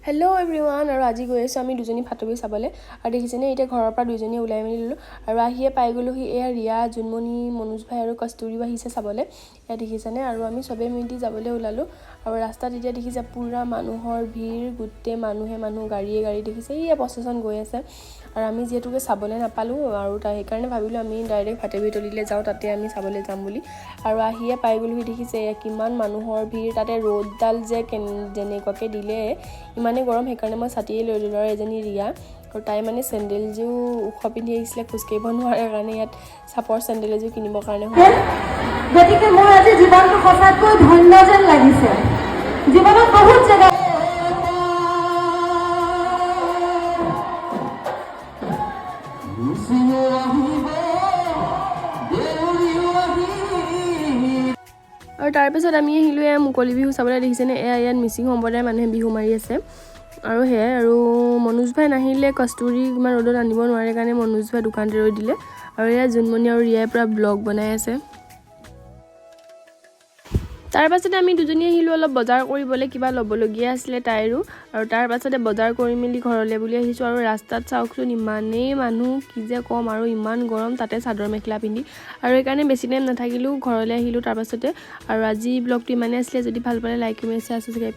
hello' everyone আৰু আজি গৈ আছোঁ আমি দুজনী ফাটবি চাবলৈ আৰু দেখিছেনে এতিয়া ঘৰৰ পৰা দুজনী ওলাই মেলি ল'লোঁ আৰু আহিয়ে পাই গ'লোহি এয়া ৰিয়া জুনমণি মনোজ ভাই আৰু কস্তুৰীও আহিছে চাবলৈ এয়া দেখিছেনে আৰু আমি চবেই মিলি যাবলৈ ওলালোঁ আৰু ৰাস্তাত এতিয়া দেখিছে পুৰা মানুহৰ ভিৰ গোটেই মানুহ গাড়ীয়ে গাড়ী দেখিছে এয়া প্ৰচেছন গৈ আছে আৰু আমি যিহেতুকে চাবলৈ নাপালোঁ আৰু সেইকাৰণে ভাবিলোঁ আমি ডাইৰেক্ট ফাটেবিতলিলৈ যাওঁ তাতে আমি চাবলৈ যাম বুলি আৰু আহিয়ে পাই গ'লোহি দেখিছে কিমান মানুহৰ ভিৰ তাতে ৰ'দডাল যে যেনেকুৱাকৈ দিলে ইমানে গৰম সেইকাৰণে মই ছাতিয়ে লৈ ল'লোঁ আৰু এজনী ৰিয়া আৰু তাই মানে চেণ্ডেলযোৰ ওখ পিন্ধি আহিছিলে খোজকাঢ়িব নোৱাৰে কাৰণে ইয়াত চাপৰ চেণ্ডেল এযোৰ কিনিবৰ কাৰণে গতিকে মোৰ আজি জীৱনটো সঁচাকৈ ধন্য যেন লাগিছে জীৱনত বহুত জেগা আৰু তাৰপিছত আমি আহিলোঁ এয়া মুকলি বিহু চাবলৈ দেখিছেনে এয়া ইয়াত মিচিং সম্প্ৰদায়ৰ মানুহে বিহু মাৰি আছে আৰু সেয়াই আৰু মনোজ ভাই নাহিলে কস্তুৰী ইমান ৰ'দত আনিব নোৱাৰে কাৰণে মনোজ ভাই দোকানতে ৰৈ দিলে আৰু এয়া জুনমণি আৰু ৰিয়াই পূৰা ব্লগ বনাই আছে তাৰ পাছতে আমি দুজনী আহিলোঁ অলপ বজাৰ কৰিবলৈ কিবা ল'বলগীয়া আছিলে তাইৰো আৰু তাৰ পাছতে বজাৰ কৰি মেলি ঘৰলৈ বুলি আহিছোঁ আৰু ৰাস্তাত চাওকচোন ইমানেই মানুহ কি যে ক'ম আৰু ইমান গৰম তাতে চাদৰ মেখেলা পিন্ধি আৰু সেইকাৰণে বেছি টাইম নাথাকিলোঁ ঘৰলৈ আহিলোঁ তাৰ পাছতে আৰু আজি ব্লগটো ইমানেই আছিলে যদি ভাল পালে লাইক কমেণ্ট শ্বেয়াৰ ছাবস্ক্ৰাইব